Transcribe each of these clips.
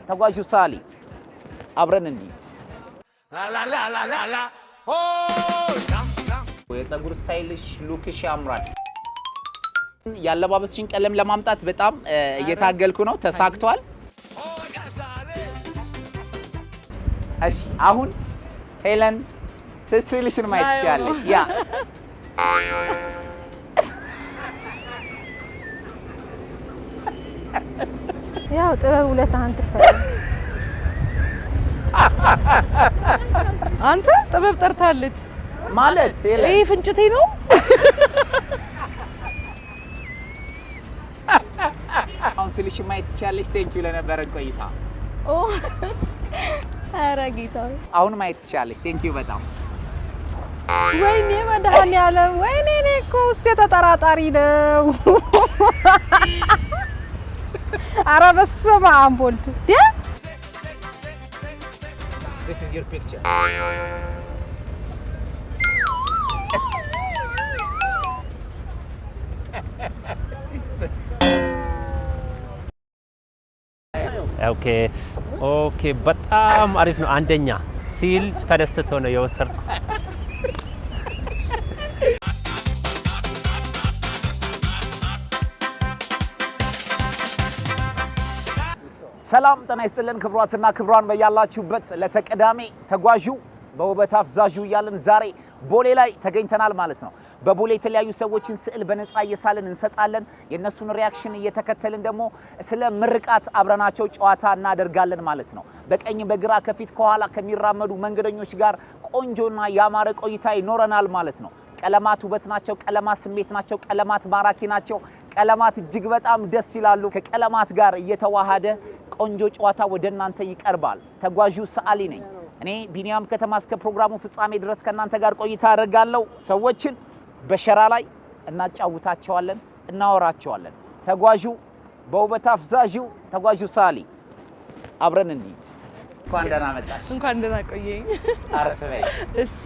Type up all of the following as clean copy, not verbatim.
ተጓዡ ሳሊ አብረን እንሂድ። የፀጉር ስታይልሽ ሉክሽ ያምራል። ያለባበስሽን ቀለም ለማምጣት በጣም እየታገልኩ ነው። ተሳክቷል። እሺ አሁን ሄለን ስትስልሽን ማየት ትችላለሽ። ያ ያው ጥበብ ውለታህን ትፈራ። አንተ ጥበብ ጠርታለች ማለት ሄለን ይሄ ፍንጭቴ ነው። አሁን ስልሽን ማየት ትችላለሽ። ቴንኪው ለነበረን ቆይታ። ኦ ኧረ ጌታዬ አሁን ማየት ትችላለሽ። ቴንኪው በጣም ወይኔ መድኃኒዓለም ወይኔ እኔ እኮ ውስጤ ተጠራጣሪ ነው። ኧረ በስመ አብ ወልድ This is your picture. ኦኬ በጣም አሪፍ ነው። አንደኛ ሲል ተደስቶ ነው የወሰድኩ። ሰላም ጤና ይስጥልን ክብሯትና ክብሯን በያላችሁበት ለተቀዳሜ ተጓዡ በውበት አፍዛዡ እያልን ዛሬ ቦሌ ላይ ተገኝተናል ማለት ነው። በቦሌ የተለያዩ ሰዎችን ስዕል በነፃ እየሳልን እንሰጣለን። የነሱን ሪአክሽን እየተከተልን ደግሞ ስለ ምርቃት አብረናቸው ጨዋታ እናደርጋለን ማለት ነው። በቀኝ በግራ ከፊት ከኋላ ከሚራመዱ መንገደኞች ጋር ቆንጆና ያማረ ቆይታ ይኖረናል ማለት ነው። ቀለማት ውበት ናቸው። ቀለማት ስሜት ናቸው። ቀለማት ማራኪ ናቸው። ቀለማት እጅግ በጣም ደስ ይላሉ። ከቀለማት ጋር እየተዋሃደ ቆንጆ ጨዋታ ወደ እናንተ ይቀርባል። ተጓዡ ሰዓሊ ነኝ እኔ ቢኒያም ከተማ። እስከ ፕሮግራሙ ፍጻሜ ድረስ ከናንተ ጋር ቆይታ አደርጋለሁ። ሰዎችን በሸራ ላይ እናጫውታቸዋለን፣ እናወራቸዋለን። ተጓዡ በውበት አፍዛዡ ተጓዡ ሰዓሊ አብረን እንሂድ። እንኳን ደህና መጣሽ። እንኳን ደህና ቆየኝ። አረፍ በይ። እሺ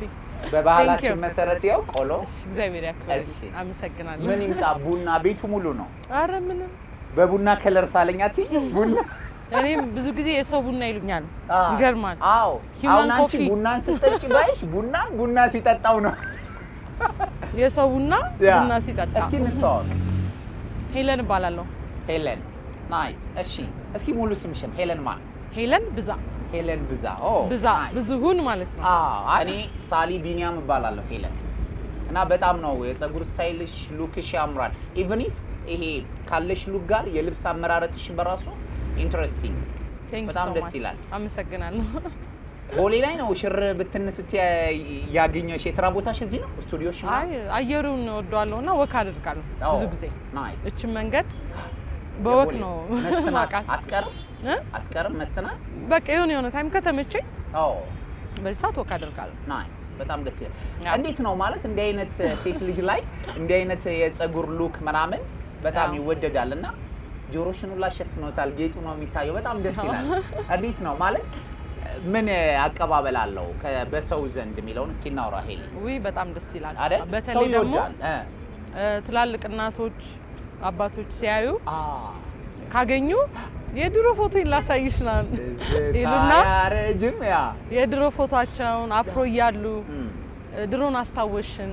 በባህላችን መሰረት ያው ቆሎ። እግዚአብሔር ያክብርልኝ። አመሰግናለሁ። ምን ይምጣ? ቡና ቤቱ ሙሉ ነው። አረ ምንም በቡና ከለር ሳለኛቲ ቡና እኔም ብዙ ጊዜ የሰው ቡና ይሉኛል። ይገርማል። አዎ አሁን አንቺ ቡናን ስትጠጪ ባይሽ ቡና ሲጠጣው ነው የሰው ቡና ሲጠጣ። እስኪ እንተዋወቅ። ሄለን እባላለሁ። ሄለን ናይስ። እሺ እስኪ ሙሉ ስምሽን? ሄለን ማን? ሄለን ብዛ። ሄለን ብዛ። ኦ ብዛ ብዙሁን ማለት ነው። እኔ ሳሊ ቢኒያም እባላለሁ። ሄለን እና በጣም ነው የፀጉር ስታይልሽ ሉክሽ ያምራል። ኢቭን ኢፍ ይሄ ካለሽ ሉክ ጋር የልብስ አመራረጥሽ በራሱ ኢንትረስቲንግ በጣም ደስ ይላል። አመሰግናለሁ። ቦሌ ላይ ነው ሽር ብትን ያገኘሽ? የሥራ ቦታሽ እዚህ ነው? ስቱዲዮሽ ነው? አይ አየሩን ወደዋለሁና ወክ አደርጋለሁ ብዙ ጊዜ። ናይስ። እቺ መንገድ በወክ ነው መስተናት አትቀርም መስተናት። በቃ የሆነ ታይም ከተመቸኝ በዚህ ሰዓት ወክ አደርጋለሁ። ናይስ። በጣም ደስ ይላል። እንዴት ነው ማለት እንዲህ አይነት ሴት ልጅ ላይ እንዲህ አይነት የፀጉር ሉክ ምናምን በጣም ይወደዳል እና ጆሮሽን ሁላ ሸፍኖታል። ጌጡ ነው የሚታየው። በጣም ደስ ይላል። እንዴት ነው ማለት ምን አቀባበል አለው በሰው ዘንድ የሚለውን እስኪ እናውራ። ሄሊ በጣም ደስ ይላል። በተለይ ደግሞ ትላልቅ እናቶች አባቶች ሲያዩ ካገኙ የድሮ ፎቶ ላሳይሽ ነው ይሉና የድሮ ፎቶአቸውን አፍሮ እያሉ ድሮን አስታወሽን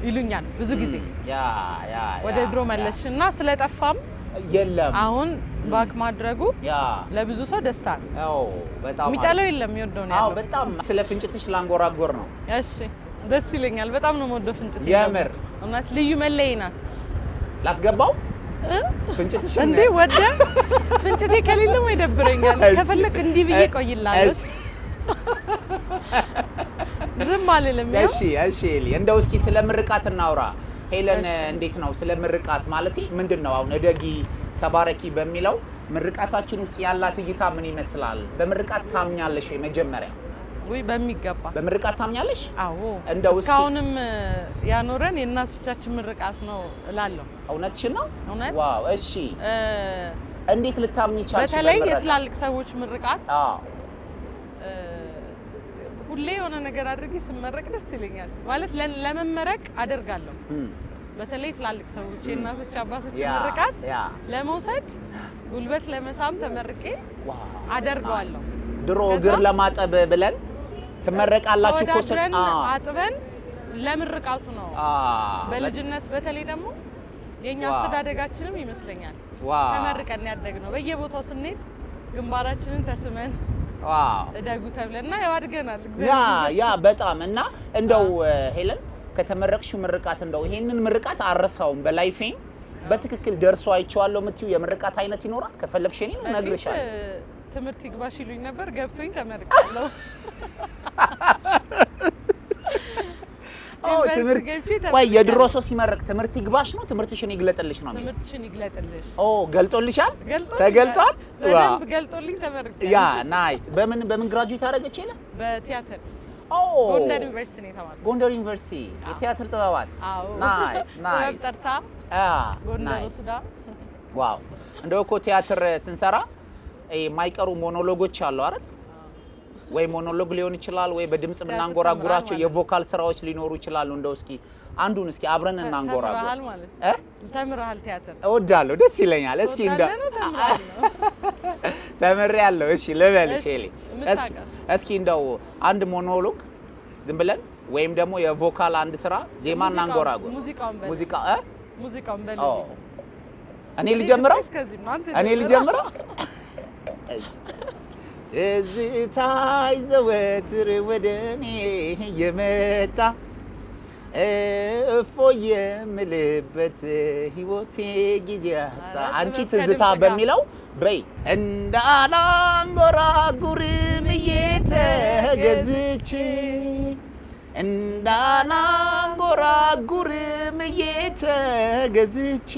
ይሉኛል ብዙ ጊዜ። ወደ ድሮ መለስሽና ስለጠፋም የለም አሁን ባክ ማድረጉ ለብዙ ሰው ደስታ ነው። በጣም የሚጠላው የለም የሚወደው ነው ያለው። በጣም ስለ ፍንጭትሽ ላንጎራጎር ነው። እሺ ደስ ይለኛል። በጣም ነው የምወደው ፍንጭት። የምር እናት ልዩ መለዬ ናት። ላስገባው ፍንጭትሽ እንዴ ወደ ፍንጭቴ ከሌለም ይደብረኛል። ከፈለክ እንዲህ ብዬ ቆይላለሁ። ዝም አልልም። እሺ ኤሊ እንደው እስኪ ስለ ምርቃት እናውራ። ሄለን እንዴት ነው ስለ ምርቃት ማለት ምንድነው? አሁን እደጊ ተባረኪ በሚለው ምርቃታችን ውስጥ ያላት እይታ ምን ይመስላል? በምርቃት ታምኛለሽ ወይ? መጀመሪያ በሚገባ በምርቃት ታምኛለሽ? አዎ እንደው እስኪ እስካሁንም ያኖረን የእናቶቻችን ምርቃት ነው እላለሁ። እውነትሽን ነው? እውነት። ዋው እሺ እንዴት ልታምኚ ቻልሽ? በተለይ የትላልቅ ሰዎች ምርቃት ሁሌ የሆነ ነገር አድርጊ ስመረቅ ደስ ይለኛል። ማለት ለመመረቅ አደርጋለሁ በተለይ ትላልቅ ሰዎች የእናቶች አባቶች ምርቃት ለመውሰድ ጉልበት ለመሳም ተመርቄ አደርገዋለሁ። ድሮ እግር ለማጠብ ብለን ትመረቃላችሁ ኮሰ አጥበን ለምርቃቱ ነው። በልጅነት በተለይ ደግሞ የኛ አስተዳደጋችንም ይመስለኛል ተመርቀን ያደግነው በየቦታው ስንሄድ ግንባራችንን ተስመን እደጉ ተብለና ያዋድገናል። ያ በጣም እና እንደው ሄለን ከተመረቅሽው ምርቃት እንደው ይሄንን ምርቃት አረሳውም በላይፌ በትክክል ደርሶ አይቼዋለሁ የምትይው የምርቃት አይነት ይኖራል? ከፈለግሽ እኔ እነግርሻለሁ። ትምህርት ይግባሽ ይሉኝ ነበር ገብቶኝ ተመርቄያለሁ። ትምህርት ቆይ የድሮ ሰው ሲመረቅ ትምህርት ይግባሽ ነው ትምህርትሽን ይግለጥልሽ ነው? ትምህርትሽን ይግለጥልሽ። ገልጦልሻል? ተገልጧል? በደንብ ገልጦልኝ ተመርቄያለሁ። ያ ናይስ። በምን ግራጁዌት አደረገች ይላል? በቲያትር ጎንደር ዩኒቨርሲቲ ነው የተማርኩት። ጎንደር ዩኒቨርሲቲ የቲያትር ጥበባት። ናይስ ናይስ። ተርታ ጎንደር ወስዳ ዋው። እንደው እኮ ቲያትር ስንሰራ የማይቀሩ ሞኖሎጎች አሉ አይደል? ወይ ሞኖሎግ ሊሆን ይችላል ወይ በድምጽ ብናንጎራጉራቸው የቮካል ስራዎች ሊኖሩ ይችላሉ። እንደው እስኪ አንዱን እስኪ አብረን እናንጎራጉር። ተምረሃል ማለት ተምረሃል? ቲያትር እወዳለሁ፣ ደስ ይለኛል። እስኪ ተምሬያለሁ። እሺ ልበልሽ ሄሊ፣ እስኪ እንደው አንድ ሞኖሎግ ዝም ብለን ወይም ደግሞ የቮካል አንድ ስራ ዜማ እናንጎራጉር። ሙዚቃውን በል። እኔ ልጀምረው? ትዝታይ ዘወትር ወደኔ የመጣ እፎይ የምልበት ህይወቴ ጊዜ አጣ። አንቺ ትዝታ በሚለው በይ እንዳላንጎራጉርም እየተገዝቼ እንዳላንጎራጉርም እየተገዝቼ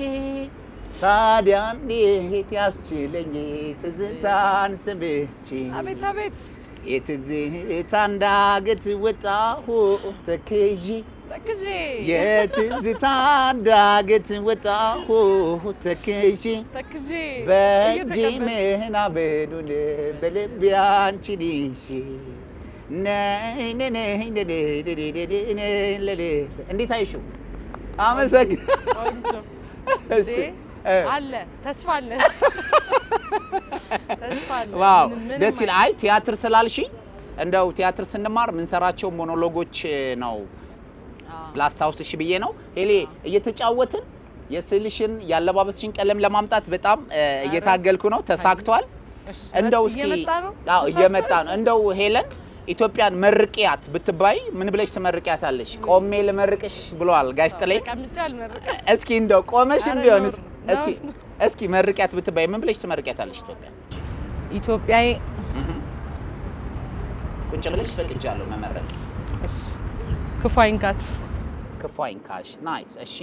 ታዲያ እንዴት ያስችለኝ ትዝታን ሰምቼ አቤት አቤት የትዝታ ዳገት ወጣሁ ተክዤ የትዝታ ዳገት ወጣሁ ተክዤ በእጄ ምናበሉን በልቤ አንቺን ይዤ እንዴት አይሽው? አመሰግናለሁ። አለ ተስፋ አለ። ዋው ደስ ይላል። አይ ቲያትር ስላልሽ እንደው ቲያትር ስንማር ምንሰራቸው ሞኖሎጎች ነው ላስታውስሽ ብዬ ነው። ሄሌ እየተጫወትን የስዕልሽን ያለባበስሽን ቀለም ለማምጣት በጣም እየታገልኩ ነው። ተሳክቷል። እንደው እስኪ እየመጣ ነው። እንደው ሄለን ኢትዮጵያን መርቂያት ብትባይ ምን ብለሽ ትመርቂያታለሽ? ቆሜ ልመርቅሽ ብሏል ጋሽ ጥሌ። እስኪ እንደው ቆመሽም ቢሆን እስኪ መርቂያት ብትባይ ምን ብለሽ ትመርቂያታለሽ? ኢትዮጵያዬ ቁጭ ብለሽ ፈቅጃለሁ መመረቅ። ክፉ አይንካት። ክፉ አይንካሽ። ናይስ። እሺ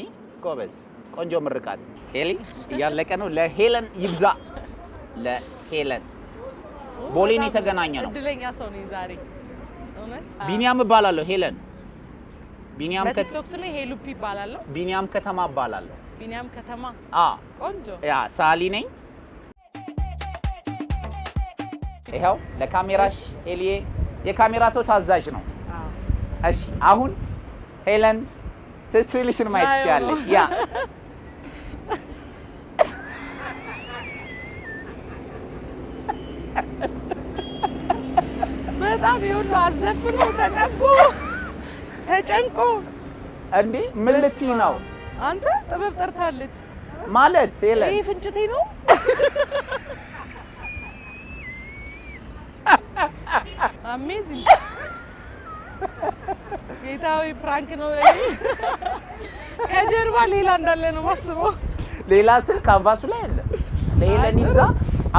ጎበዝ፣ ቆንጆ ምርቃት። ሄሊ እያለቀ ነው። ለሄለን ይብዛ። ለሄለን ቦሌን የተገናኘ ነው። እድለኛ ሰው ነኝ ዛሬ። ቢኒያም እባላለሁ። ሄለን ቢኒያም በቲክቶክ ስሜ ሄሉፒ እባላለሁ። ቢኒያም ከተማ እባላለሁ። ቢኒያም ከተማ። ቆንጆ። ያ ሳሊ ነኝ። ይኸው ለካሜራሽ ሄሊዬ፣ የካሜራ ሰው ታዛዥ ነው። እሺ አሁን ሄለን ስዕልሽን ማየት ትችላለሽ። ያ በጣም ይሁን አዘፍኖ ተጨንቆ እንዴ ምን ልትይ ነው አንተ? ጥበብ ጠርታለች ማለት ሄለን፣ ይሄ ፍንጭቴ ነው። አሜዚንግ ጌታዊ ፕራንክ ነው። ከጀርባ ሌላ እንዳለ ነው ማስበው። ሌላ ስል ካንቫሱ ላይ አለ። ለሄለን ይብዛ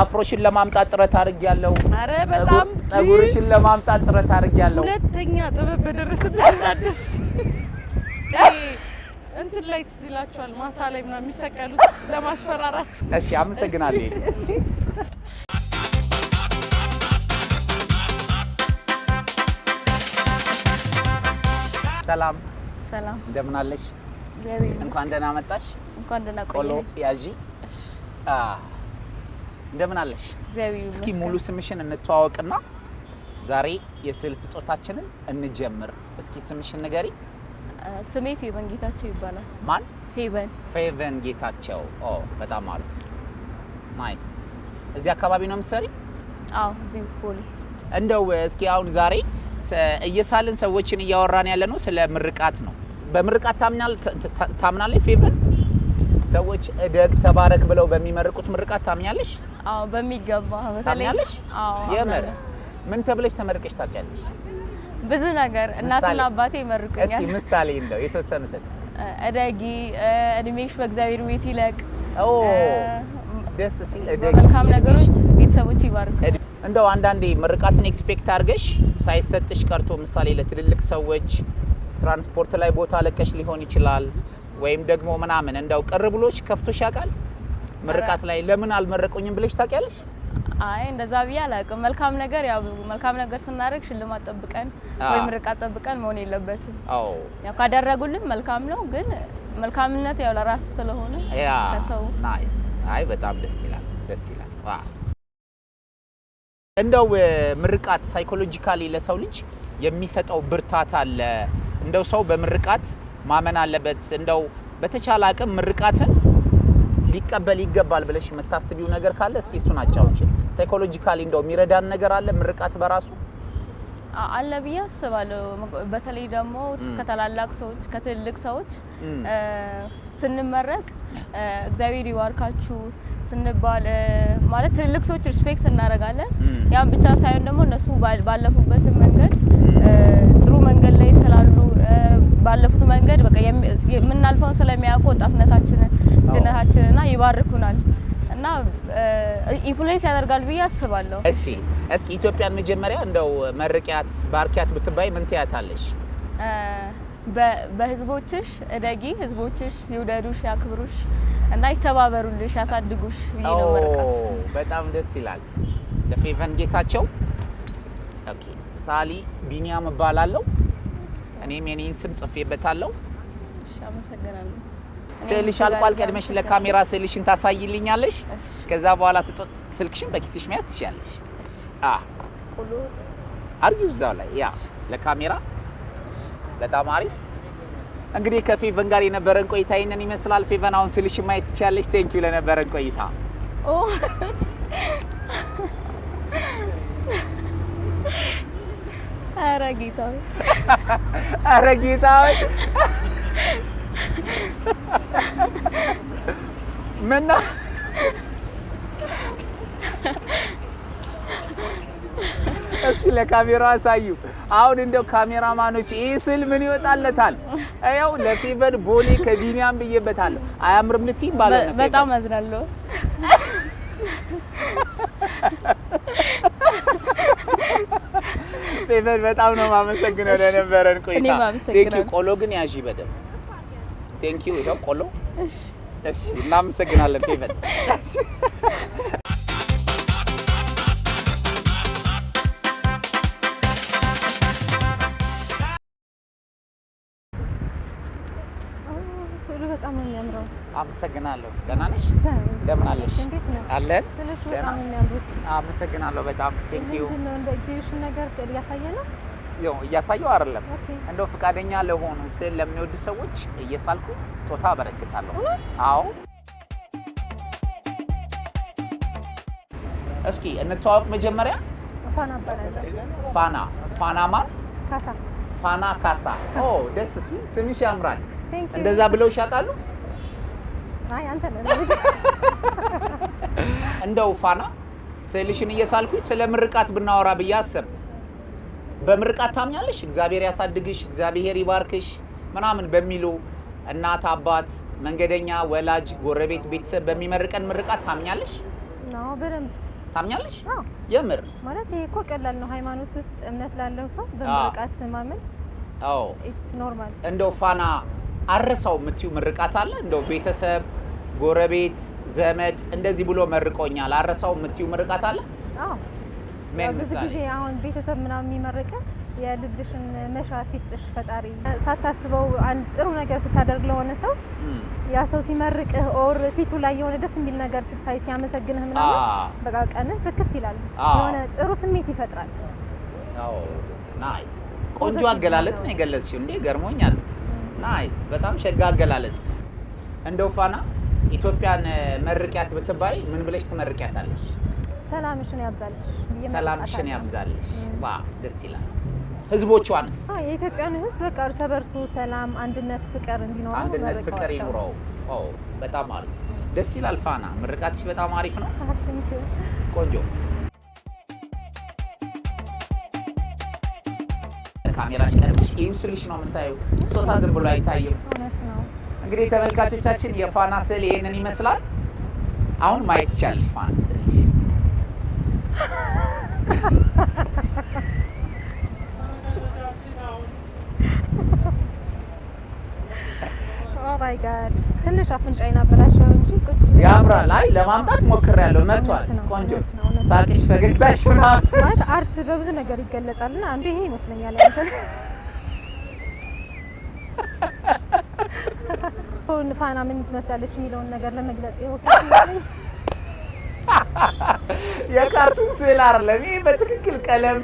አፍሮሽን ለማምጣት ጥረት አድርጌያለሁ። አረ በጣም ጸጉርሽን ለማምጣት ጥረት አድርጌያለሁ። ሁለተኛ ጥበብ በደረሰብኝ እንዳደርስ እንትን ላይ ትዝ ይላችኋል፣ ማሳ ላይ ምናምን የሚሰቀሉት ለማስፈራራት። እሺ አመሰግናለሁ። ሰላም ሰላም፣ እንደምን አለሽ? እንኳን ደህና መጣሽ። እንኳን ደህና ቆየሽ። ቆሎ ያዢ። እንደምን አለሽ? እስኪ ሙሉ ስምሽን እንተዋወቅና ዛሬ የስዕል ስጦታችንን እንጀምር። እስኪ ስምሽን ንገሪ። ስሜ ፌቨን ጌታቸው ይባላል። ማን? ፌቨን ጌታቸው። ኦ በጣም አሪፍ ናይስ። እዚህ አካባቢ ነው የምትሰሪው? አዎ እዚህ ቦሌ። እንደው እስኪ አሁን ዛሬ እየሳልን ሰዎችን እያወራን ያለ ነው ስለ ምርቃት ነው። በምርቃት ታምናለች ፌቨን? ሰዎች እደግ ተባረክ ብለው በሚመርቁት ምርቃት ታምኛለሽ? አዎ በሚገባ። ታምኛለሽ? አዎ። የምር ምን ተብለሽ ተመርቀሽ ታውቂያለሽ? ብዙ ነገር እናትና አባቴ ይመርቁኛል። እስኪ ምሳሌ እንደው የተወሰኑትን። እደጊ፣ እድሜሽ በእግዚአብሔር ቤት ይለቅ። ኦ ደስ ሲል እደጊ። መልካም ነገሮች ቤተሰቦች ይባርኩ። እንደው አንዳንዴ ምርቃትን ኤክስፔክት አድርገሽ ሳይሰጥሽ ቀርቶ ምሳሌ ለትልልቅ ሰዎች ትራንስፖርት ላይ ቦታ ለቀሽ ሊሆን ይችላል ወይም ደግሞ ምናምን እንደው ቅር ብሎሽ ከፍቶሽ ያውቃል? ምርቃት ላይ ለምን አልመረቁኝም ብለሽ ታውቂያለሽ? አይ እንደዛ ብዬ አላውቅም። መልካም ነገር ያው መልካም ነገር ስናደርግ ሽልማት ጠብቀን ወይ ምርቃት ጠብቀን መሆን የለበትም። አዎ ያው ካደረጉልን መልካም ነው፣ ግን መልካምነት ያው ለራስ ስለሆነ ከሰው ናይስ። አይ በጣም ደስ ይላል፣ ደስ ይላል። ዋው እንደው ምርቃት ሳይኮሎጂካሊ ለሰው ልጅ የሚሰጠው ብርታት አለ። እንደው ሰው በምርቃት ማመን አለበት። እንደው በተቻለ አቅም ምርቃትን ሊቀበል ይገባል ብለሽ የምታስቢው ነገር ካለ እስኪ እሱን አጫውጪ። ሳይኮሎጂካሊ እንደው የሚረዳን ነገር አለ ምርቃት በራሱ አለ ብዬ አስባለሁ። በተለይ ደግሞ ከታላላቅ ሰዎች ከትልልቅ ሰዎች ስንመረቅ እግዚአብሔር ይባርካችሁ ስንባል ማለት ትልልቅ ሰዎች ሪስፔክት እናደርጋለን። ያን ብቻ ሳይሆን ደግሞ እነሱ ባለፉበት መንገድ ጥሩ መንገድ ላይ ስላሉ ባለፉት መንገድ በቃ የምናልፈውን ስለሚያውቁ ወጣትነታችንን ልጅነታችንና ይባርኩናል እና ኢንፍሉዌንስ ያደርጋል ብዬ አስባለሁ። እሺ እስኪ ኢትዮጵያን መጀመሪያ እንደው መርቂያት ባርኪያት ብትባይ ምን ትያታለሽ? በህዝቦችሽ እደጊ፣ ህዝቦችሽ ይውደዱሽ፣ ያክብሩሽ እና ይተባበሩልሽ፣ ያሳድጉሽ ብዬ ነው መርቃት። በጣም ደስ ይላል። ለፌቨን ጌታቸው ኦኬ። ሳሊ ቢኒያም እባላለሁ። እኔም የኔን ስም ጽፌበታለሁ። እሺ አመሰግናለሁ። ስልሽ አልቋል። ቀድመሽ ለካሜራ ስልሽን ታሳይልኛለሽ። ከዛ በኋላ ስልክሽን በኪስሽ መያዝ ትችያለሽ። ቁሉ አርጊው እዛው ላይ ያ ለካሜራ በጣም አሪፍ። እንግዲህ ከፌቨን ጋር የነበረን ቆይታ ይሄንን ይመስላል። ፌቨን አሁን ስልሽ ማየት ትችያለሽ። ቴንኪው ለነበረን ቆይታ። ኧረ ጌታዬ፣ ኧረ ጌታዬ ምና እስኪ ለካሜራው አሳዩ። አሁን እንደው ካሜራማኖች ይሄ ስል ምን ይወጣለታል? አያው ለፌቨን ቦሌ ከቢኒያም ብዬበታለሁ። አያምርም ልትይ ባለው ነው። በጣም አዝናለሁ። ፌቨን በጣም ነው የማመሰግነው ለነበረን ቆይታ። ቴንኪው። ቆሎ ግን ያዢ በደምብ ቴንኪው። ይሄው ቆሎ። እሺ እናመሰግናለን ፌቨን። በጣም ነው የሚያምረው። አመሰግናለሁ። ደህና ነሽ? እንደምን አለሽ? አለን። ስዕሎቹ በጣም ነው የሚያምሩት። አመሰግናለሁ በጣም ቴንኪው። ምንድን ነው እንደ ኤግዚቢሽን ነገር ስዕል እያሳየ ነው? ያው እያሳየው አይደለም፣ እንደው ፍቃደኛ ለሆኑ ስዕል ለሚወዱ ሰዎች እየሳልኩ ስጦታ አበረክታለሁ። አዎ። እስኪ እንተዋወቅ መጀመሪያ። ፋና እባላለሁ። ፋና ማን? ካሳ። ፋና ካሳ። ኦ ደስ ሲል ስምሽ ያምራል። እንደዛ ብለውሽ ያውቃሉ? አይ አንተ ነህ። እንደው ፋና ስዕልሽን እየሳልኩኝ ስለ ምርቃት ብናወራ ብዬ አሰብ። በምርቃት ታምኛለሽ? እግዚአብሔር ያሳድግሽ፣ እግዚአብሔር ይባርክሽ ምናምን በሚሉ እናት፣ አባት፣ መንገደኛ፣ ወላጅ፣ ጎረቤት፣ ቤተሰብ በሚመርቀን ምርቃት ታምኛለሽ? አዎ በደንብ ታምኛለሽ? የምር ማለት ይሄ እኮ ቀላል ነው። ሃይማኖት ውስጥ እምነት ላለው ሰው በምርቃት ማመን ኢትስ ኖርማል። እንደው ፋና አረሳው የምትዩ ምርቃት አለ? እንደው ቤተሰብ፣ ጎረቤት፣ ዘመድ እንደዚህ ብሎ መርቆኛል አረሳው የምትዩ ምርቃት አለ? አዎ ብዙ ጊዜ አሁን ቤተሰብ ምናምን የሚመርቀ የልብሽን መሻት ይስጥሽ ፈጣሪ። ሳታስበው አንድ ጥሩ ነገር ስታደርግ ለሆነ ሰው ያ ሰው ሲመርቅህ ኦር ፊቱ ላይ የሆነ ደስ የሚል ነገር ስታይ ሲያመሰግንህ ምናምን በቃ ቀንህ ፍክት ይላል። የሆነ ጥሩ ስሜት ይፈጥራል። አዎ ናይስ። ቆንጆ አገላለጽ ነው የገለጽሽው። እንዴ ገርሞኛል። ናይስ። በጣም ሸጋ አገላለጽ። እንደው ፋና ኢትዮጵያን መርቂያት ብትባይ ምን ብለሽ ትመርቂያታለሽ? ሰላምሽን ያብዛልሽ። ሰላምሽን ያብዛልሽ። ዋ ደስ ይላል። ህዝቦቿንስ? የኢትዮጵያን ህዝብ በቃ እርስ በርሱ ሰላም፣ አንድነት፣ ፍቅር እንዲኖረው አንድነት ፍቅር ይኑረው። በጣም አሪፍ ደስ ይላል። ፋና ምርቃትሽ በጣም አሪፍ ነው። ቆንጆ ካሜራሽ ቀርብሽ ይውስልሽ ነው የምታየው። ስጦታ ዝም ብሎ አይታይም። እውነት ነው። እንግዲህ ተመልካቾቻችን የፋና ስዕል ይሄንን ይመስላል። አሁን ማየት ይቻላል ፋና ስዕል። ኦ ማይ ጋድ ትንሽ አፍንጫዬን አበላሸው እንጂ ቁጭ ያምራል። አይ ለማምጣት ሞክሬያለሁ። መጥቷል። ቆንጆ ሳቅሽ፣ ፈገግታሽ ማለት አርት በብዙ ነገር ይገለጻልና አንዱ ይሄ ይመስለኛል። ፋና ምን ትመስላለች የሚለውን ነገር ለመግለጽ ይወክላል። የካርቱን ስዕል አይደለም ይሄ፣ በትክክል ቀለም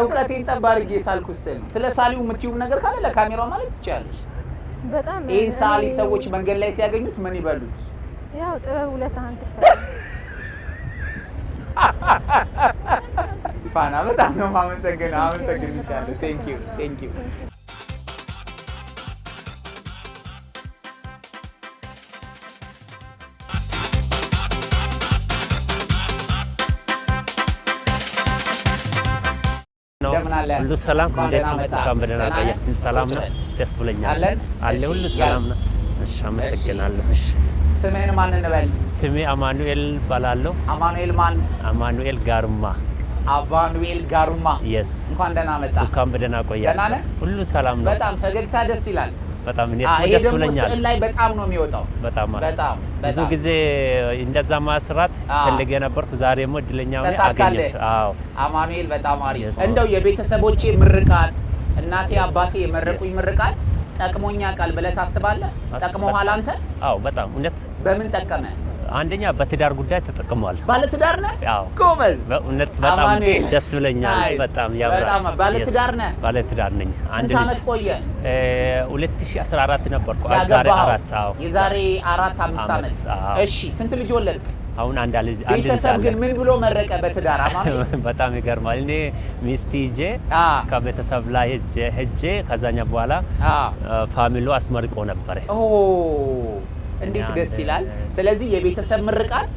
እውቀቴን ጠብ አድርጌ ሳልኩት ስዕል ነው። ስለ ሳሊው የምትይው ነገር ካለ ለካሜራው ማለት ትችያለሽ። በጣም ይሄን ሳሊ ሰዎች መንገድ ላይ ሲያገኙት ምን ይበሉት? ያው ጥበብ ውለታህን ትክፈል። ፋና በጣም ነው የማመሰግነው። አመሰግንሻለሁ። ቴንክ ዩ ሁሉ ሰላም። እንዴት ነው? በደህና ቆየ? ሰላም ነው። ደስ ብሎኛል። አለ ሁሉ ሰላም ነው። እሺ አመሰግናለሁ። እሺ ስምህን ማን እንበል? ስሜ አማኑኤል እባላለሁ። አማኑኤል ማን? አማኑኤል ጋሩማ። አማኑኤል ጋሩማ። የስ እንኳን ደህና መጣ። እንኳን በደህና ቆያ። ደህና ነህ? ሁሉ ሰላም ነው። በጣም ፈገግታ ደስ ይላል። በጣም እኔስ ደስ ብሎኛል። ስዕል ላይ በጣም ነው የሚወጣው። በጣም ብዙ ጊዜ እንደዛ ማስራት ፈልጌ ነበርኩ። ዛሬ ደግሞ እድለኛ ሆኜ አገኘሁት። አዎ አማኑኤል በጣም አሪፍ። እንደው የቤተሰቦቼ ምርቃት፣ እናቴ አባቴ የመረቁኝ ምርቃት ጠቅሞኛ ቃል ብለህ ታስባለህ? ጠቅሞሃል አንተ? አዎ በጣም እውነት። በምን ጠቀመ? አንደኛ በትዳር ጉዳይ ተጠቅሟል። ባለትዳር ነህ? አዎ ጎበዝ። በእውነት በጣም ደስ ብሎኛል። በጣም ያምራል። በጣም ባለትዳር ነህ? ባለትዳር ነኝ። አንድ ስንት ዓመት ቆየ? 2014 ነበርኩ። ዛሬ 4 አዎ የዛሬ 4-5 ዓመት። እሺ ስንት ልጅ ወለድክ? አሁን አንድ ልጅ ቤተሰብ ግን ምን ብሎ መረቀ በትዳር? አማኑኤል በጣም ይገርማል። እኔ ሚስት ይዤ ከቤተሰብ ላይ ሄጄ ከዛኛ በኋላ ፋሚሊው አስመርቆ ነበር። እንዴት ደስ ይላል። ስለዚህ የቤተሰብ ምርቃት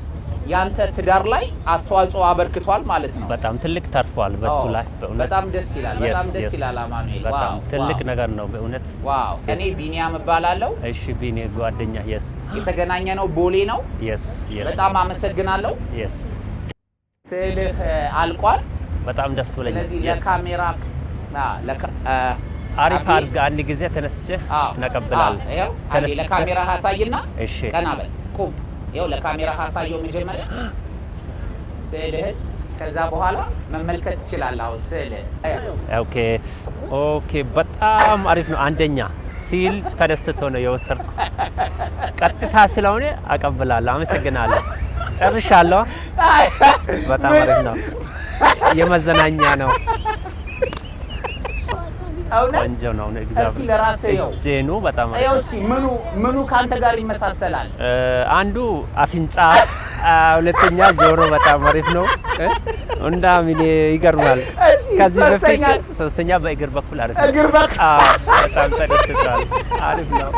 ያንተ ትዳር ላይ አስተዋጽኦ አበርክቷል ማለት ነው። በጣም ትልቅ ተርፏል በሱ ላይ በእውነት በጣም ደስ ይላል። በጣም ደስ ይላል አማኑኤል። በጣም ትልቅ ነገር ነው በእውነት። ዋው። እኔ ቢኒያም እባላለሁ። እሺ ቢኒ ጓደኛ። የስ የተገናኘ ነው ቦሌ ነው። የስ በጣም አመሰግናለሁ። የስ ስዕልህ አልቋል። በጣም ደስ ብሎኛል። ስለዚህ ለካሜራ አሪፍ አድርጋ አንድ ጊዜ ተነስቼ እናቀብላለሁ። ይኸው አንዴ ለካሜራ አሳይና እሺ ቀና በል ቁም። ይኸው ለካሜራ አሳየው መጀመሪያ ስዕልህን፣ ከዛ በኋላ መመልከት ትችላለህ። አሁን ስዕልህ ኦኬ በጣም አሪፍ ነው። አንደኛ ሲል ተደስቶ ነው የወሰድኩ። ቀጥታ ስለሆነ አቀብላለሁ። አመሰግናለሁ። ጨርሻለሁ። በጣም አሪፍ ነው። የመዘናኛ ነው። ቆንጆ ነው። እስኪ ለራስህ ይኸው ጄኑ በጣም ይኸው እስኪ ምኑ ካንተ ጋር ይመሳሰላል? አንዱ አፍንጫ፣ ሁለተኛ ጆሮ በጣም አሪፍ ነው። እንዳምን ይገርማል። ከዚህ በፊት ሶስተኛ በእግር በኩል አሪፍ ነው። እግር በኩል በጣም ተደስቷል። አሪፍ ነው።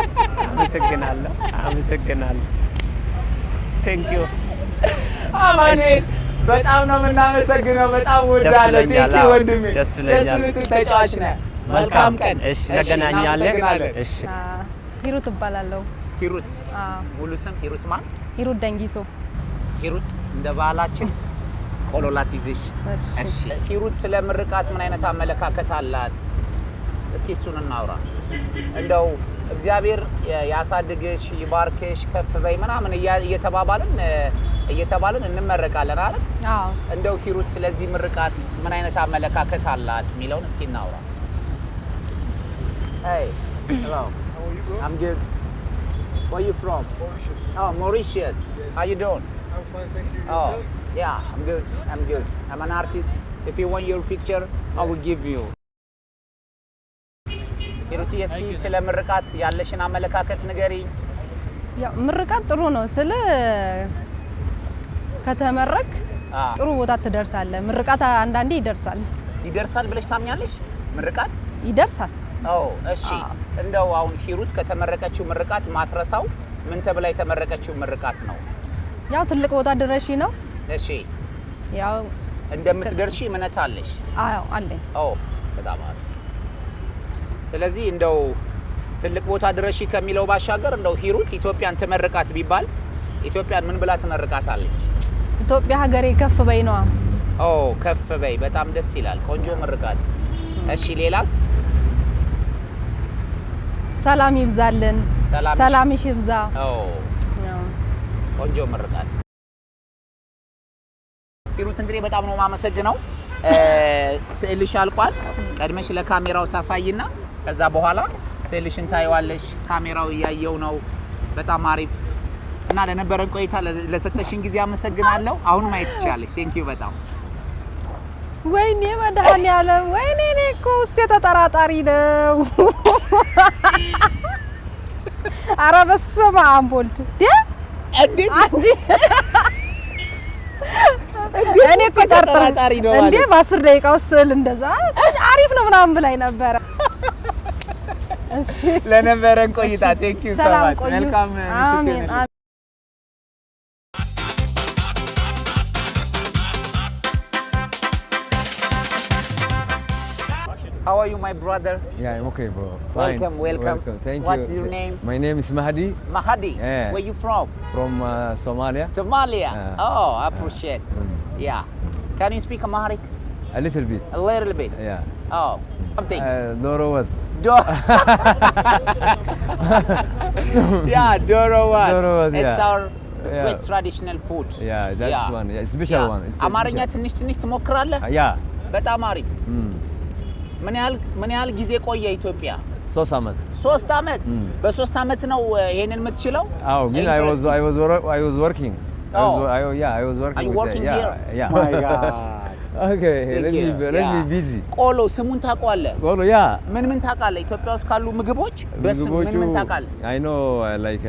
አመሰግናለሁ። ቴንክ ዩ አማኑኤል። በጣም ነው የምናመሰግነው። በጣም ወዳለሁ። ቴንክ ዩ ወንድሜ። ደስ ብሎኛል። ተጫዋች ነህ። መልካም ቀን። እሺ ነገናኛለን። እሺ ሂሩት እባላለሁ። ሂሩት ሙሉ ስም ሂሩት ማን? ሂሩት ደንጊሶ። ሂሩት እንደ ባህላችን ቆሎላት ይዘሽ። እሺ ሂሩት ስለ ምርቃት ምን አይነት አመለካከት አላት? እስኪ እሱን እናውራ። እንደው እግዚአብሔር ያሳድግሽ፣ ይባርክሽ፣ ከፍ በይ ምናምን እየተባልን እንመረቃለን አይደል? አዎ። እንደው ሂሩት ስለዚህ ምርቃት ምን አይነት አመለካከት አላት የሚለውን እስኪ እናውራ። Hey, hello. How are you, bro? I'm good. Where are you from? Mauritius. Oh, Mauritius. Yes. How you doing? I'm fine, thank you. Oh, Yourself? yeah, I'm good. I'm an artist. If you want your picture, I will give you. ሂሩት እስኪ ስለ ምርቃት ያለሽን አመለካከት ንገሪኝ። ያው ምርቃት ጥሩ ነው ስለ ከተመረክ ጥሩ ቦታ ትደርሳለህ። ምርቃት አንዳንዴ ይደርሳል ብለሽ ታምኛለሽ? ምርቃት ይደርሳል። እሺ እንደው አሁን ሂሩት ከተመረቀችው ምርቃት ማትረሳው ምን ተብላ የተመረቀችው ምርቃት ነው? ያው ትልቅ ቦታ ድረሺ ነው። እሺ ያው እንደምትደርሺ እምነት አለሽ? አዎ አለኝ። በጣም አሪፍ። ስለዚህ እንደው ትልቅ ቦታ ድረሺ ከሚለው ባሻገር እንደው ሂሩት ኢትዮጵያን ትመርቃት ቢባል ኢትዮጵያን ምን ብላ ትመርቃታለች? ኢትዮጵያ ሀገሬ ከፍ በይ ነው። ከፍ በይ። በጣም ደስ ይላል። ቆንጆ ምርቃት። እሺ ሌላስ? ሰላም ይብዛልን። ሰላምሽ ይብዛ። ቆንጆ ምርቃት። ሂሩት እንግዲህ በጣም ነው የማመሰግነው። ስዕልሽ አልቋል። ቀድመሽ ለካሜራው ታሳይና ከዛ በኋላ ስዕልሽን ታይዋለሽ። ካሜራው እያየው ነው። በጣም አሪፍ እና ለነበረን ቆይታ ለሰጠሽን ጊዜ አመሰግናለሁ። አሁን ማየት ትችላለሽ። ቴንክ ዩ በጣም ወይኔ መድኃኒዓለም ወይኔ እኔ እኮ ውስጤ ተጠራጣሪ ነው። ኧረ በስመ አብ ወልድ እንዴት አንቺ እኔ እኮ ተጠራጣሪ ነው እንዴ? በ10 ደቂቃ ውስጥ ስል እንደዛ አሪፍ ነው ምናምን ብላኝ ነበረ። እሺ ለነበረን ቆይታ ቴንክ ዩ ሶ ማች። መልካም ምሽት ይሁንልሽ። How are you, my brother? Yeah, I'm okay, bro. Fine. Welcome. Thank What's you. your name? My name is Mahdi. Mahdi. Yeah. Where you from? From Somalia. Somalia. I appreciate. Yeah. Can you speak Amharic? A little bit. A little bit. Yeah. Something. Dorowat. Yeah, Dorowat. Dorowat. It's our West traditional food. Yeah, that's one. Yeah, special one. አማርኛ ትንሽ ትሞክራለህ? Yeah. በጣም አሪፍ። ምን ያህል ጊዜ ቆየ ኢትዮጵያ? 3 ዓመት። 3 ዓመት? በ3 ዓመት ነው ይሄንን የምትችለው? አዎ ግን I was working. I was working. Are you working here? Yeah. My God. Okay, let me busy. ቆሎ ስሙን ታውቀዋለህ? ቆሎ ያ ምን ታውቃለህ? ኢትዮጵያ ውስጥ ካሉ ምግቦች በስም ምን ታውቃለህ? I know like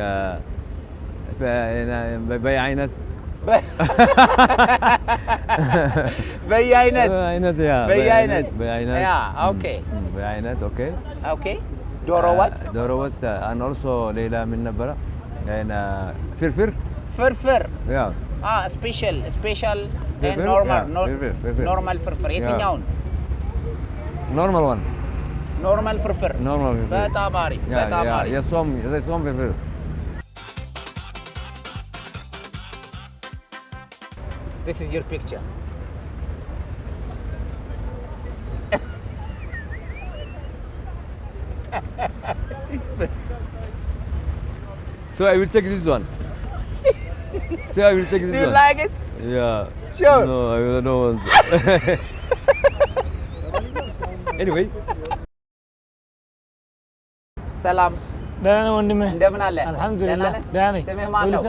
በየአይነት በየአይነት ያ ኦኬ ዶሮ ወጥ and also ሌላ ምን ነበረ ፍርፍር ያ ስፔሻል ኖርማል ፍርፍር የትኛውን ኖርማል ፍርፍር በጣም አሪፍ የሶም ፍርፍር This is your picture. So I will take this one. Do you like it? Yeah. Sure. No, I don't want. Anyway. ሰላም ደህና ወንድሜ እንደምን አለ? አልሐምዱሊላህ ደህና ነኝ። ስምህ ማን ነው?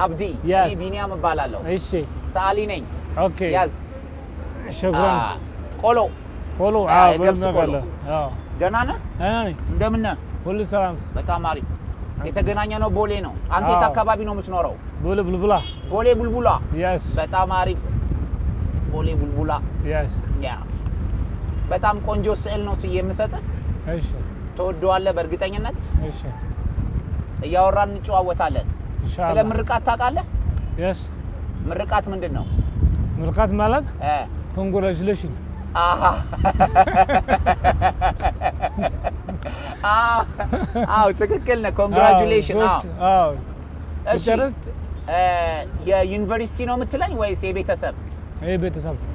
አብዲ። እኔ ቢኒያም እባላለሁ። እሺ ሰዓሊ ነኝ። ኦኬ ያዝ። ሽክራን። ቆሎ ገብስ ቆሎ። ደህና ነህ? ደህና ነኝ። እንደምን ነህ? ሁሉ ሰላም። በጣም አሪፍ። የተገናኘነው ቦሌ ነው። አንተ የት አካባቢ ነው የምትኖረው? ቦሌ ቡልቡላ። Yes። በጣም አሪፍ። ቦሌ ቡልቡላ። Yes። ያ በጣም ቆንጆ ስዕል ነው የምሰጥህ። እሺ ተወደዋለህ በእርግጠኝነት? እሺ እያወራን እንጨዋወታለን። ኢንሻአላህ። ስለ ምርቃት ታውቃለህ? Yes። ምርቃት ምንድን ነው? ምርቃት ማለት ኮንግራቹሌሽን። አዎ ትክክል ነህ። ኮንግራቹሌሽን። አዎ እሺ የዩኒቨርሲቲ ነው የምትለኝ ወይስ የቤተሰብ?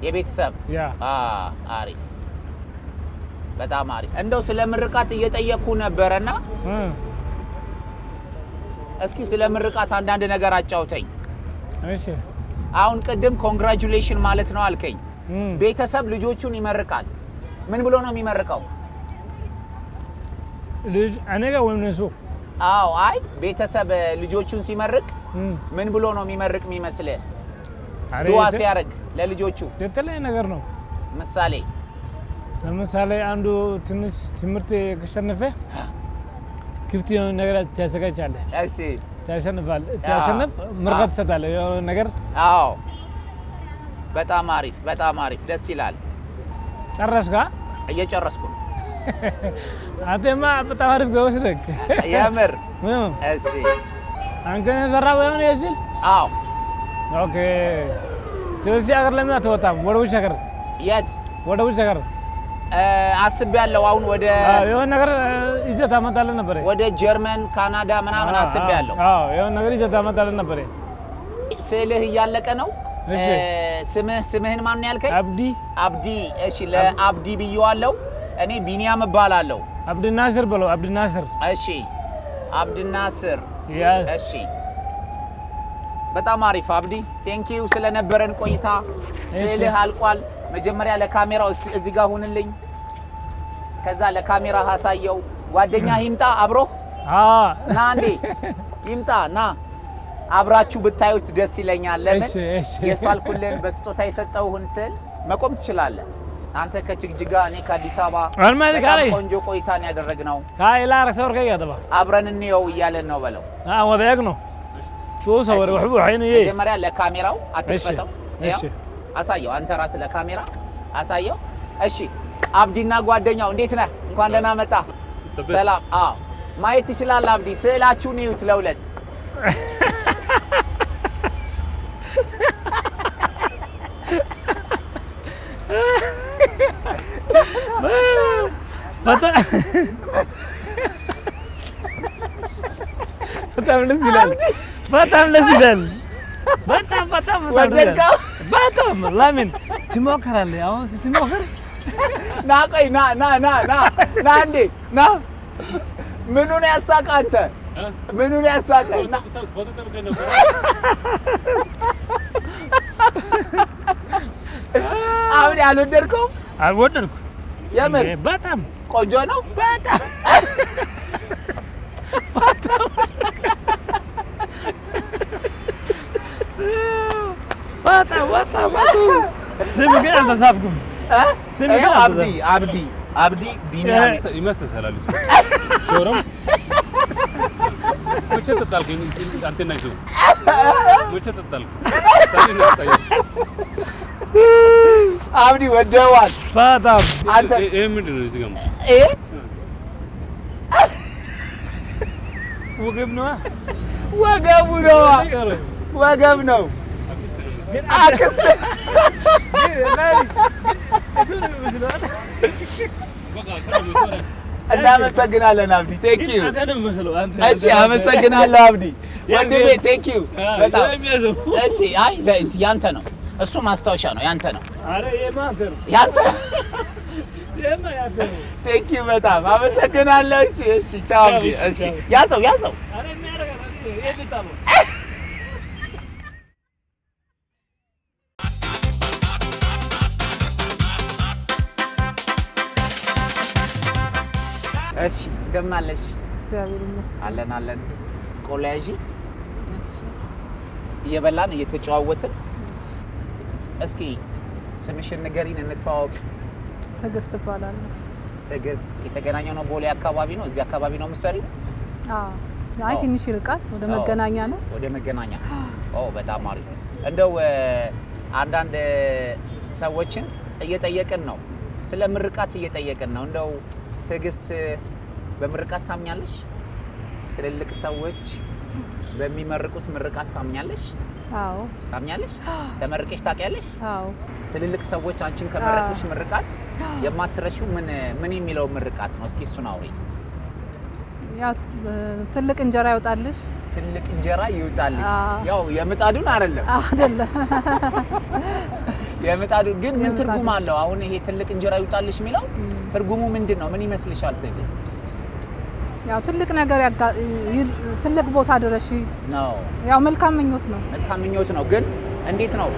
የቤተሰብ። ያ አሪፍ በጣም አሪፍ። እንደው ስለ ምርቃት እየጠየኩ ነበርና እስኪ ስለ ምርቃት አንዳንድ ነገር አጫውተኝ። እሺ አሁን ቅድም ኮንግራቹሌሽን ማለት ነው አልከኝ። ቤተሰብ ልጆቹን ይመርቃል። ምን ብሎ ነው የሚመርቀው? ልጅ እኔ ጋር ወይም ነሱ? አዎ አይ ቤተሰብ ልጆቹን ሲመርቅ ምን ብሎ ነው የሚመርቅ የሚመስልህ? ዱዓ ሲያደርግ ለልጆቹ የተለያየ ነገር ነው። ለምሳሌ አንዱ ትንሽ ትምህርት ከሸነፈ ክፍት የሆነ ነገር ታዘጋጃለህ። እሺ ታሸንፋል ታሸንፍ ምርቃት ትሰጣለህ የሆነ ነገር አዎ በጣም አሪፍ ደስ ይላል ጨረስካ እየጨረስኩ ነው አንተማ በጣም አሪፍ ጎበዝ ነህ የምር ምን እሺ አንተ ዘራው የሆነ ይችል አዎ ኦኬ ስለዚህ ሀገር ለምን አትወጣም ወደ ውጭ ሀገር የት ወደ ውጭ ሀገር አስቤያለሁ አሁን ወደ የሆነ ነገር ይዘህ ታመጣለህ ነበር ወደ ጀርመን ካናዳ ምናምን አስቤያለሁ አዎ የሆነ ነገር ይዘህ ታመጣለህ ነበር ስልህ እያለቀ ነው ስምህን ማን ያልከኝ አብዲ እሺ ለአብዲ ብየዋለሁ እኔ ቢኒያም እባላለሁ አብዲ ናስር ብለው አብዲ ናስር እሺ አብዲ ናስር ያስ እሺ በጣም አሪፍ አብዲ ቴንክ ዩ ስለነበረን ቆይታ ስልህ አልቋል መጀመሪያ ለካሜራው እዚህ ጋር ሁንልኝ ከዛ ለካሜራ አሳየው ጓደኛ ይምጣ አብሮ ና እንዴ ይምጣ ና አብራችሁ ብታዩት ደስ ይለኛል ለምን የሳልኩልን በስጦታ የሰጠውህን ስል መቆም ትችላለህ አንተ ከጅግጅጋ እኔ ከአዲስ አበባ ቆንጆ ቆይታን ያደረግነው ካይላ ረሰር ከያደባ አብረን እንየው እያለን ነው በለው ወደግ ነው ሹ ሰወር ወህቡ አይኔ መጀመሪያ ለካሜራው አትፈተው እሺ አሳየው አንተ ራስ ለካሜራ አሳየው እሺ አብዲና ጓደኛው እንዴት ነህ እንኳን ደህና መጣ ሰላም አዎ ማየት ትችላለህ አብዲ ስዕላችሁን ይዩት ለሁለት በጣም ደስ ይላል በጣም ወደድከው በጣም ለምን ትሞክራለህ አሁን ስትሞክር ና ቆይ ና እንዴ ና ምኑን ያሳቀህ አንተ ምኑን ያሳቀህ አሁን አልወደድከውም አልወደድኩም የምር በጣም ቆንጆ ነው በጣም ስም ግን አልተሳፍኩም ስም ግን አብዲ ቢኒያም ይመስላል እሱ ሾሮም ሙቸ ተጣልኩ አንተ ነህ ሙቸ ተጣልኩ አብዲ ወደዋል በጣም አንተ ምንድን ነው እዚህ ጋር ወገብ ነው አክስት እናመሰግናለን አብዲ ቴንክ ዩ እሺ አመሰግናለሁ አብዲ ወንድሜ ቴንክ ዩ በጣም እሺ አይ ያንተ ነው እሱ ማስታወሻ ነው ያንተ ነው አረ የማንተ ነው ያንተ ቴንክ ዩ በጣም አመሰግናለሁ እሺ ቻው አብዲ እሺ ያዘው አረ የሚያረጋጋ የት እሺ እንደምን አለሽ እግዚአብሔር ይመስገን አለን ቆላያጂ እየበላን እየተጨዋወትን እስኪ ስምሽን ንገሪን እንተዋወቅ ትዕግስት እባላለሁ ትዕግስት የተገናኘው ነው ቦሌ አካባቢ ነው እዚህ አካባቢ ነው የምትሰሪው አይ ትንሽ ይርቃል ወደ መገናኛ ነው ወደ መገናኛ በጣም አሪፍ እንደው አንዳንድ ሰዎችን እየጠየቅን ነው ስለ ምርቃት እየጠየቅን ነው እንደው ትዕግስት በምርቃት ታምኛለሽ ትልልቅ ሰዎች በሚመርቁት ምርቃት ታምኛለሽ አዎ ታምኛለሽ ተመርቀሽ ታውቂያለሽ አዎ ትልልቅ ሰዎች አንቺን ከመረቁሽ ምርቃት የማትረሺው ምን የሚለው ምርቃት ነው እስኪ እሱን አውሪ ያው ትልቅ እንጀራ ይወጣልሽ ትልቅ እንጀራ ይወጣልሽ ያው የምጣዱን አይደለም የምጣዱ ግን ምን ትርጉም አለው አሁን ይሄ ትልቅ እንጀራ ይወጣልሽ የሚለው ትርጉሙ ምንድነው ምን ይመስልሻል ትዕግስት ያው ትልቅ ነገር ትልቅ ቦታ ድረሽ ነው ያው መልካም ምኞት ነው ግን እንዴት ነው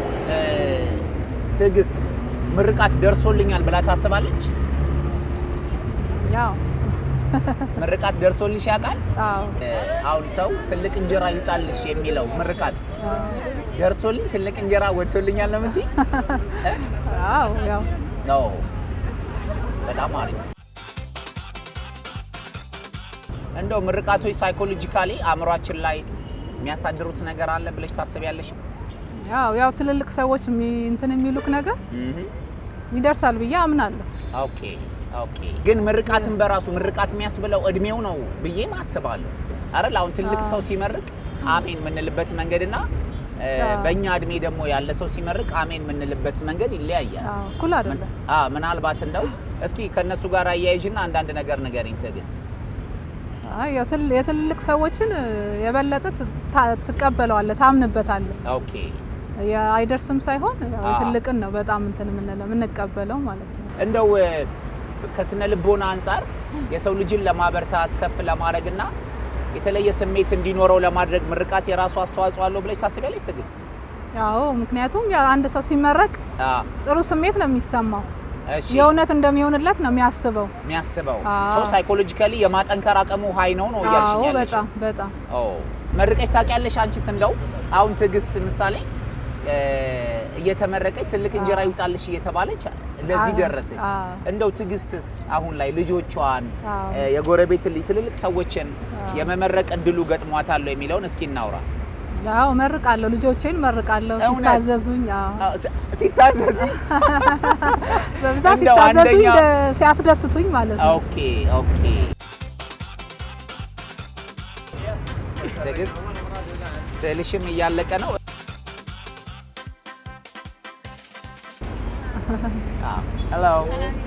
ትዕግስት ምርቃት ደርሶልኛል ብላ ታስባለች ያው ምርቃት ደርሶልሽ ያውቃል አዎ አሁን ሰው ትልቅ እንጀራ ይውጣልሽ የሚለው ምርቃት ደርሶልኝ ትልቅ እንጀራ ወጥቶልኛል ነው እንዴ አዎ ያው ነው በጣም አሪፍ እንደው ምርቃቶች ሳይኮሎጂካሊ አእምሯችን ላይ የሚያሳድሩት ነገር አለ ብለሽ ታስቢያለሽ? ያው ትልልቅ ሰዎች እንትን የሚሉክ ነገር ይደርሳል ብዬ አምናለሁ። ኦኬ ግን ምርቃትን በራሱ ምርቃት የሚያስብለው እድሜው ነው ብዬ ማስባለሁ አይደል? አሁን ትልቅ ሰው ሲመርቅ አሜን ምንልበት መንገድና በእኛ እድሜ ደግሞ ያለ ሰው ሲመርቅ አሜን ምንልበት መንገድ ይለያያል። እኩል አይደለም። ምናልባት እንደው እስኪ ከነሱ ጋር አያይዥና አንዳንድ ነገር ንገሪኝ ትዕግስት። የትልቅ ሰዎችን የበለጠ ትቀበለዋለህ፣ ታምንበታለህ። ኦኬ አይደርስም ሳይሆን የትልቅን ነው በጣም እንትን የምንቀበለው ማለት ነው። እንደው ከስነ ልቦና አንፃር የሰው ልጅን ለማበርታት ከፍ ለማድረግና የተለየ ስሜት እንዲኖረው ለማድረግ ምርቃት የራሱ አስተዋጽኦ አለው ብለሽ ታስቢያለሽ ትዕግስት? ምክንያቱም አንድ ሰው ሲመረቅ ጥሩ ስሜት ነው የሚሰማው። የእውነት እንደሚሆንለት ነው የሚያስበው። ሶ ሳይኮሎጂካሊ የማጠንከር አቅሙ ሃይ ነው እያልሽኝ ያለሽ? በጣም መርቀሽ ታውቂያለሽ አንቺስ? እንደው አሁን ትዕግስት ምሳሌ እየተመረቀች ትልቅ እንጀራ ይውጣልሽ እየተባለች ለዚህ ደረሰች። እንደው ትዕግስትስ አሁን ላይ ልጆቿን የጎረቤት ትልልቅ ሰዎችን የመመረቅ እድሉ ገጥሟታል የሚለውን እስኪ እናውራ። መርቃለሁ፣ ልጆቼን መርቃለሁ ሲታዘዙኝ። በብዛት ሲታዘዙኝ ሲያስደስቱኝ ማለት ነው። ኦኬ ትዕግስት ስዕልሽም እያለቀ ነው። Hello.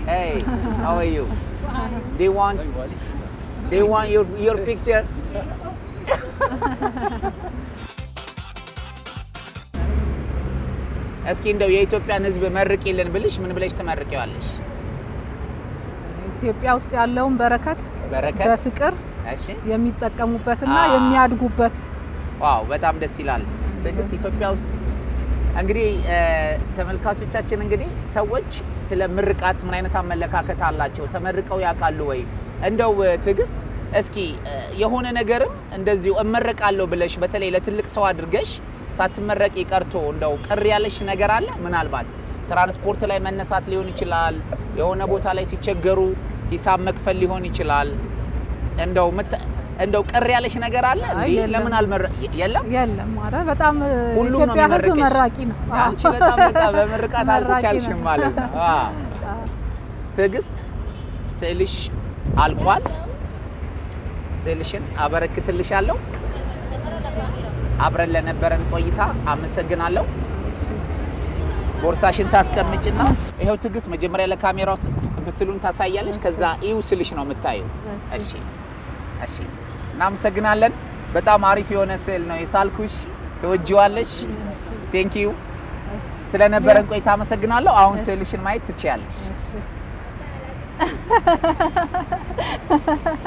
Hey, how are you? Do you want your picture? እስኪ እንደው የኢትዮጵያን ሕዝብ መርቂልን ብልሽ ምን ብለሽ ትመርቂዋለሽ? ኢትዮጵያ ውስጥ ያለውን በረከት በፍቅር የሚጠቀሙበትና የሚያድጉበት። ዋው በጣም ደስ ይላል። ትዕግስት ኢትዮጵያ ውስጥ እንግዲህ ተመልካቾቻችን እንግዲህ ሰዎች ስለ ምርቃት ምን አይነት አመለካከት አላቸው? ተመርቀው ያውቃሉ ወይ? እንደው ትዕግስት እስኪ የሆነ ነገርም እንደዚሁ እመረቃለሁ ብለሽ በተለይ ለትልቅ ሰው አድርገሽ ሳትመረቂ ቀርቶ እንደው ቅር ያለሽ ነገር አለ? ምናልባት ትራንስፖርት ላይ መነሳት ሊሆን ይችላል፣ የሆነ ቦታ ላይ ሲቸገሩ ሂሳብ መክፈል ሊሆን ይችላል። እንደው ቅር ያለሽ ነገር አለ? ለምን የለም? ኧረ በጣም ኢትዮጵያ ሕዝብ መራቂ ነው። አንቺ በጣም በምርቃት አልተቻልሽም ማለት ነው። ትዕግስት ስዕልሽ አልቋል። ስዕልሽን አበረክትልሻለሁ። አብረን ለነበረን ቆይታ አመሰግናለሁ። ቦርሳሽን ታስቀምጭና ይሄው ትዕግስት መጀመሪያ ለካሜራው ምስሉን ታሳያለሽ፣ ከዛ ኢዩ ስልሽ ነው የምታየው። እሺ እናመሰግናለን። በጣም አሪፍ የሆነ ስዕል ነው የሳልኩሽ። ትወጂዋለሽ። ቴንክ ዩ ስለነበረን ቆይታ አመሰግናለሁ። አሁን ስዕልሽን ማየት ትችያለሽ።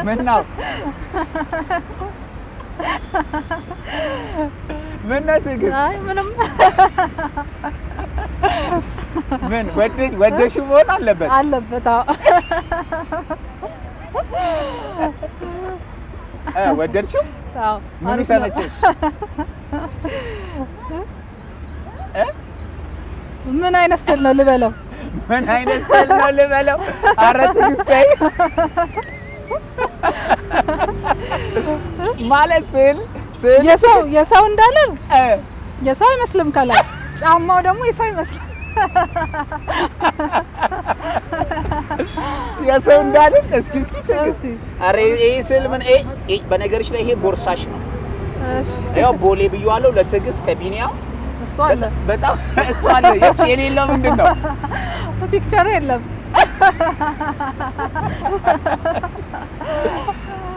ምን ነው ትዕግስት? አይ ምንም። ምን ወደሽው መሆን አለበት? ወደድሽው? ምን ተመቸሽ? ምን አይነት ስዕል ነው ልበለው? ኧረ ትዕግስት ማለት ስዕል የሰው እንዳለ የሰው አይመስልም። ከላይ ጫማው ደግሞ የሰው ይመስላል። የሰው እንዳለ እስኪ ትዕግስት። ኧረ ይሄ ስዕል ምን? በነገርሽ ላይ ይሄ ቦርሳሽ ነው። ያው ቦሌ ብዬዋለሁ ለትዕግስት ከቢኒያም እሱ አለ። በጣም እሱ አለ። የሽ የሌለው ምንድነው? ፒክቸር የለም።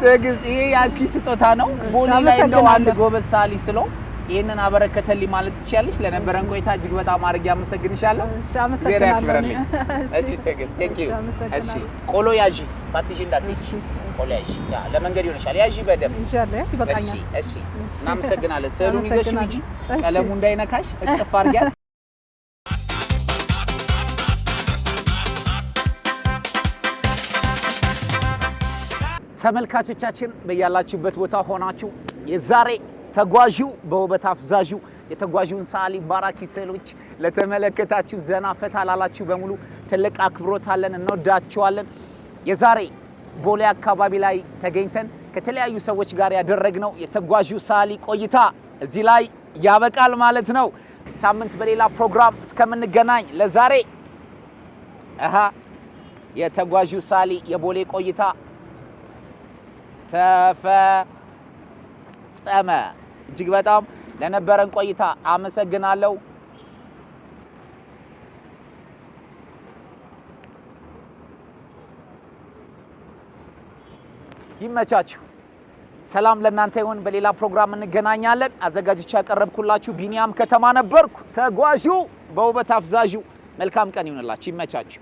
ትዕግስት ይሄ ያቺ ስጦታ ነው። ቦሌ ላይ እንደው አንድ ጎበዝ ሳሊ ስለው ይሄንን አበረከተልኝ ማለት ትችያለሽ። ለነበረን ቆይታ እጅግ በጣም አድርጌ አመሰግንሻለሁ። እሺ አመሰግናለሁ። እሺ ትዕግስት ቴንክ ዩ። እሺ ቆሎ ያዢ ሳትይዢ እንዳትይዢ። ቆሎ ያዢ ለመንገድ ይሆንሻል። ያዢ በደምብ ይዣለሁ። ይበቃኛል። እሺ እናመሰግናለን። ስዕሉን ይዘሽ ሂጂ፣ ቀለሙ እንዳይነካሽ እጥፍ አድርጊያት። ተመልካቾቻችን በያላችሁበት ቦታ ሆናችሁ የዛሬ ተጓዡ በውበት አፍዛዡ የተጓዡን ሰዓሊ ባራኪ ስዕሎች ለተመለከታችሁ ዘና ፈታ ላላችሁ በሙሉ ትልቅ አክብሮት አለን። እንወዳችኋለን። የዛሬ ቦሌ አካባቢ ላይ ተገኝተን ከተለያዩ ሰዎች ጋር ያደረግነው የተጓዡ ሳሊ ቆይታ እዚህ ላይ ያበቃል ማለት ነው። ሳምንት በሌላ ፕሮግራም እስከምንገናኝ ለዛሬ የተጓዡ ሳሊ የቦሌ ቆይታ ተፈጸመ። እጅግ በጣም ለነበረን ቆይታ አመሰግናለሁ። ይመቻችሁ። ሰላም ለእናንተ ይሁን። በሌላ ፕሮግራም እንገናኛለን። አዘጋጅቼ ያቀረብኩላችሁ ቢኒያም ከተማ ነበርኩ። ተጓዡ በውበት አፍዛዡ። መልካም ቀን ይሁንላችሁ። ይመቻችሁ።